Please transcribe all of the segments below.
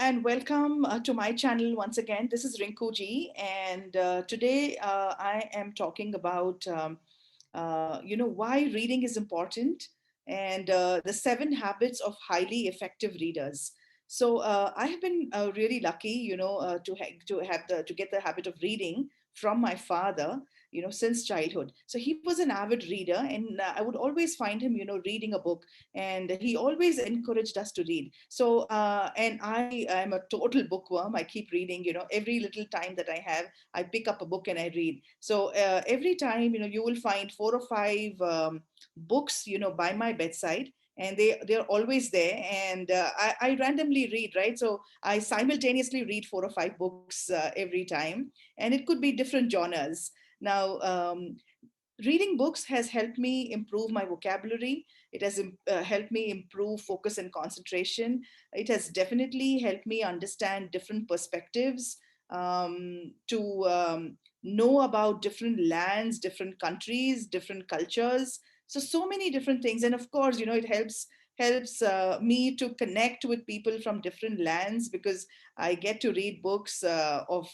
and welcome to my channel once again. This is Rinku Ji, and today I am talking about why reading is important and the 7 habits of highly effective readers. So I have been really lucky, to get the habit of reading from my father, since childhood. So he was an avid reader, and I would always find him, reading a book, and he always encouraged us to read. So and I am a total bookworm. I keep reading, every little time that I have, I pick up a book and I read. So every time, you will find 4 or 5 books, by my bedside, and they're always there. And I randomly read, right? So I simultaneously read 4 or 5 books every time, and it could be different genres. Now, reading books has helped me improve my vocabulary. It has helped me improve focus and concentration. It has definitely helped me understand different perspectives, to know about different lands, different countries, different cultures. So many different things. And of course, it helps me to connect with people from different lands, because I get to read books of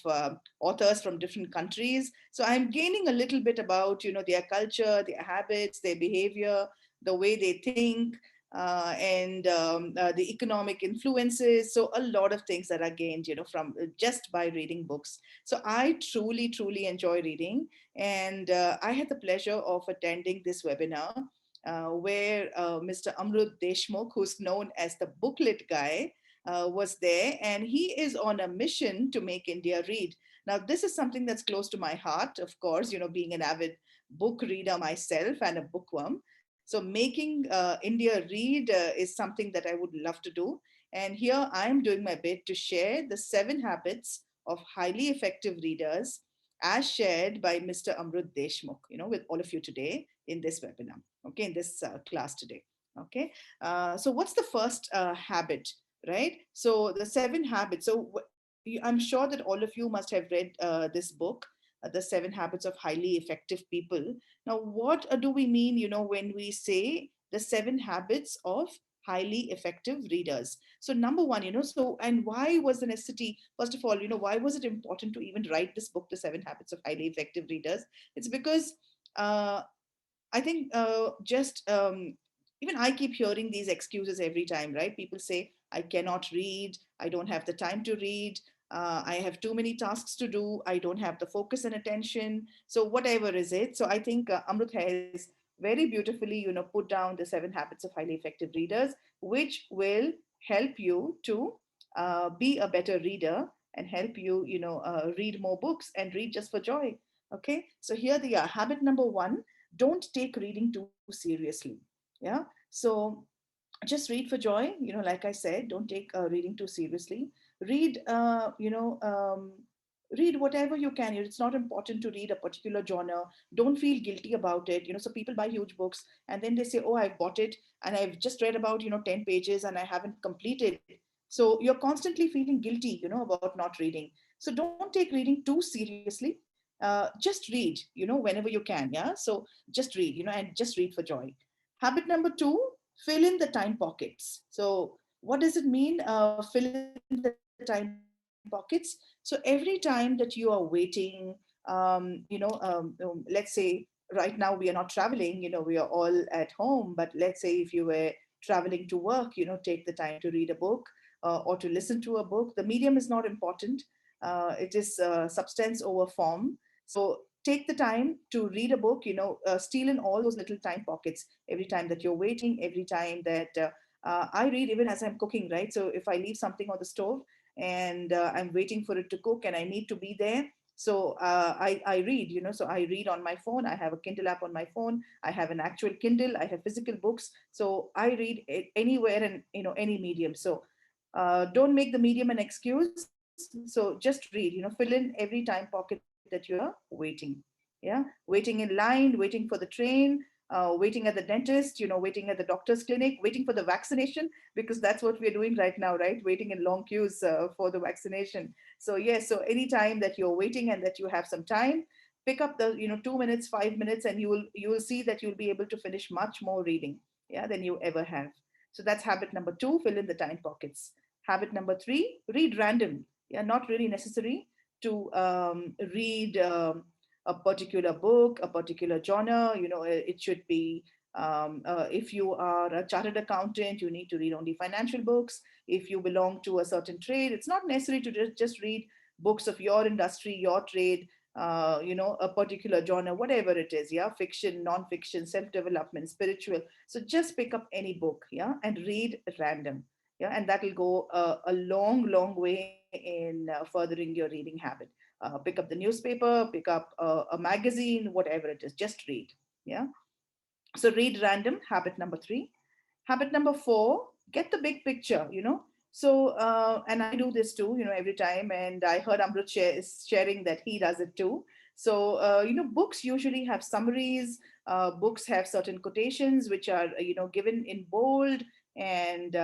authors from different countries. So I'm gaining a little bit about, their culture, their habits, their behavior, the way they think, and the economic influences. So a lot of things that are gained, from just by reading books. So I truly, truly enjoy reading. And I had the pleasure of attending this webinar where Mr. Amrut Deshmukh, who's known as the booklet guy, was there, and he is on a mission to make India read. Now, this is something that's close to my heart, of course, being an avid book reader myself and a bookworm. So making India read is something that I would love to do. And here I am doing my bit to share the 7 habits of highly effective readers as shared by Mr. Amrut Deshmukh, with all of you today in this webinar, okay, in this class today. Okay, so what's the first habit, right? So the 7 habits. So I'm sure that all of you must have read this book, The 7 Habits of Highly Effective People. Now, what do we mean, when we say the 7 habits of highly effective readers? So number one, so, and why was the necessity, first of all, why was it important to even write this book, The 7 Habits of Highly Effective Readers? It's because uh, I think just even I keep hearing these excuses every time, right? People say, I cannot read, I don't have the time to read, I have too many tasks to do, I don't have the focus and attention. So whatever is it. So I think Amrut has very beautifully, put down the 7 habits of highly effective readers, which will help you to be a better reader and help you, read more books and read just for joy. Okay, so here they are. Habit number 1: don't take reading too seriously. Yeah, so just read for joy, like I said, don't take reading too seriously. Read read whatever you can. It's not important to read a particular genre. Don't feel guilty about it. So people buy huge books and then they say, oh, I've bought it and I've just read about 10 pages and I haven't completed. So you're constantly feeling guilty, about not reading. So don't take reading too seriously. Just read, whenever you can. Yeah, so just read, and just read for joy. Habit number 2: fill in the time pockets. So what does it mean, fill in the time pockets? So every time that you are waiting, let's say right now we are not traveling, we are all at home, but let's say if you were traveling to work, take the time to read a book, or to listen to a book. The medium is not important. It is substance over form. So take the time to read a book, steal in all those little time pockets. Every time that you're waiting, every time that I read even as I'm cooking, right? So if I leave something on the stove and I'm waiting for it to cook and I need to be there, so I read, so I read on my phone. I have a Kindle app on my phone. I have an actual Kindle. I have physical books. So I read anywhere and, any medium. So don't make the medium an excuse. So just read, fill in every time pocket that you're waiting. Yeah, waiting in line, waiting for the train, waiting at the dentist, waiting at the doctor's clinic, waiting for the vaccination, because that's what we're doing right now, right? Waiting in long queues for the vaccination. So yes, so anytime that you're waiting and that you have some time, pick up the 2 minutes, 5 minutes, and you will see that you'll be able to finish much more reading, yeah, than you ever have. So that's habit number 2: fill in the time pockets. Habit number 3, read random. Yeah, not really necessary to read a particular book, a particular genre. It should be, if you are a chartered accountant, you need to read only financial books. If you belong to a certain trade, it's not necessary to just read books of your industry, your trade, a particular genre, whatever it is. Yeah, fiction, non-fiction, self-development, spiritual. So just pick up any book, yeah, and read at random. Yeah, and that will go a long, long way in furthering your reading habit. Pick up the newspaper, pick up a magazine, whatever it is, just read. Yeah. So read random, habit number 3. Habit number 4, get the big picture. So and I do this too, every time, and I heard Amrut is sharing that he does it too. So books usually have summaries. Books have certain quotations which are given in bold, and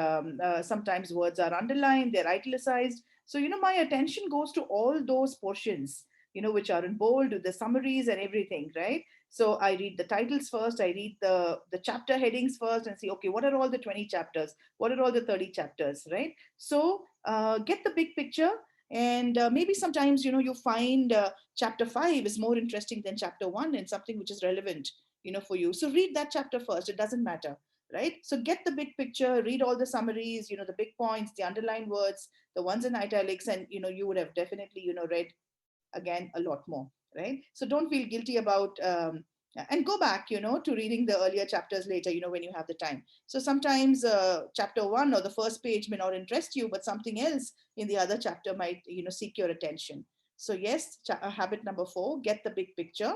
sometimes words are underlined, they're italicized. So my attention goes to all those portions, which are in bold, the summaries and everything, right? So I read the titles first, I read the chapter headings first, and see, okay, what are all the 20 chapters, what are all the 30 chapters, right? So get the big picture. And maybe sometimes you find chapter 5 is more interesting than chapter 1, and something which is relevant for you. So read that chapter first, it doesn't matter, right? So get the big picture, read all the summaries, the big points, the underlined words, the ones in italics, and you would have definitely read again a lot more, right? So don't feel guilty about and go back to reading the earlier chapters later, when you have the time. So sometimes chapter 1 or the first page may not interest you, but something else in the other chapter might seek your attention. So yes, habit number 4, get the big picture.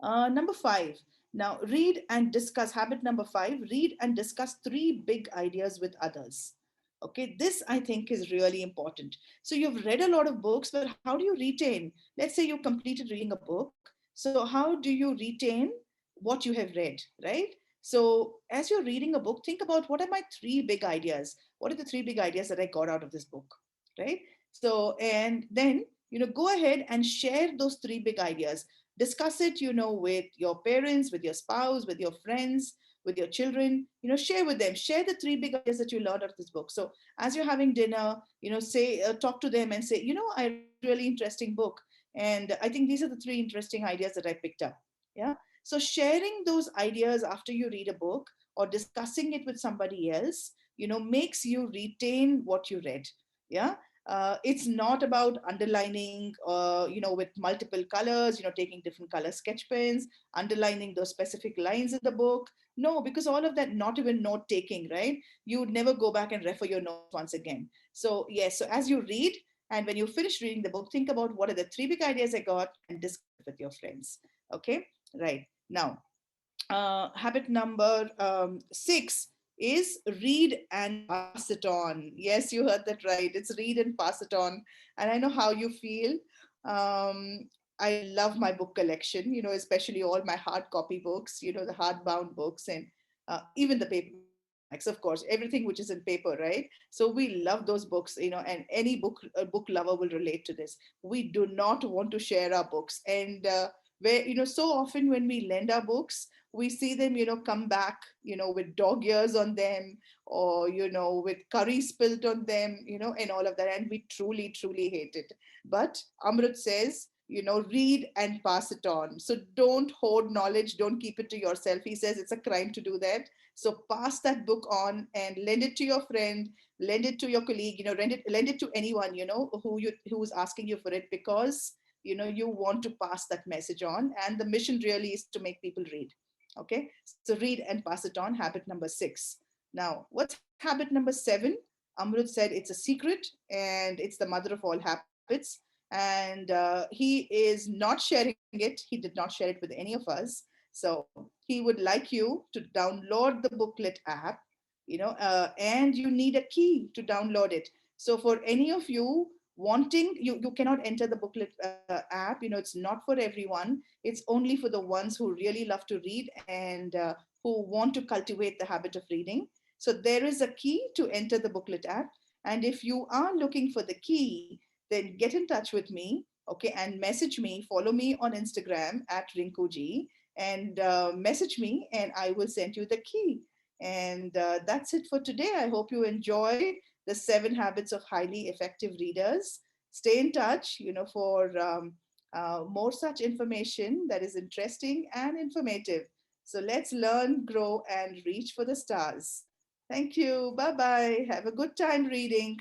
Number 5, now read and discuss. Habit number 5, read and discuss 3 big ideas with others. Okay, this I think is really important. So you've read a lot of books, but how do you retain? Let's say you completed reading a book. So how do you retain what you have read, right? So as you're reading a book, think about, what are my 3 big ideas? What are the 3 big ideas that I got out of this book, right? So, and then, go ahead and share those 3 big ideas. Discuss it, with your parents, with your spouse, with your friends, with your children. Share with them, share the 3 big ideas that you learned out of this book. So as you're having dinner, say, talk to them and say, I read a really interesting book, and I think these are the 3 interesting ideas that I picked up. Yeah. So sharing those ideas after you read a book, or discussing it with somebody else, makes you retain what you read. Yeah. It's not about underlining, with multiple colors, taking different color sketch pens, underlining those specific lines in the book. No, because all of that, not even note taking, right? You would never go back and refer your notes once again. So yes, so as you read, and when you finish reading the book, think about, what are the 3 big ideas I got, and discuss it with your friends. Okay, right. Now, habit number 6 is read and pass it on. Yes, you heard that right. It's read and pass it on. And I know how you feel. Um, I love my book collection, especially all my hard copy books, the hardbound books, and even the paperbacks, of course, everything which is in paper, right? So we love those books, and any book lover will relate to this. We do not want to share our books. And where, so often when we lend our books, we see them, come back, with dog ears on them, or, with curry spilt on them, and all of that. And we truly, truly hate it. But Amrut says, read and pass it on. So don't hoard knowledge, don't keep it to yourself. He says it's a crime to do that. So pass that book on and lend it to your friend, lend it to your colleague, lend it to anyone, who's asking you for it, because you want to pass that message on, and the mission really is to make people read. Okay, so read and pass it on, habit number 6. Now, what's habit number 7? Amrut said it's a secret, and it's the mother of all habits. And he is not sharing it. He did not share it with any of us. So he would like you to download the booklet app, and you need a key to download it. So for any of you wanting, you cannot enter the booklet app. It's not for everyone. It's only for the ones who really love to read, and who want to cultivate the habit of reading. So there is a key to enter the booklet app. And if you are looking for the key, then get in touch with me, okay, and message me, follow me on Instagram at Rinkuji, and message me, and I will send you the key. And that's it for today. I hope you enjoyed the 7 habits of highly effective readers. Stay in touch, for more such information that is interesting and informative. So let's learn, grow, and reach for the stars. Thank you. Bye bye. Have a good time reading.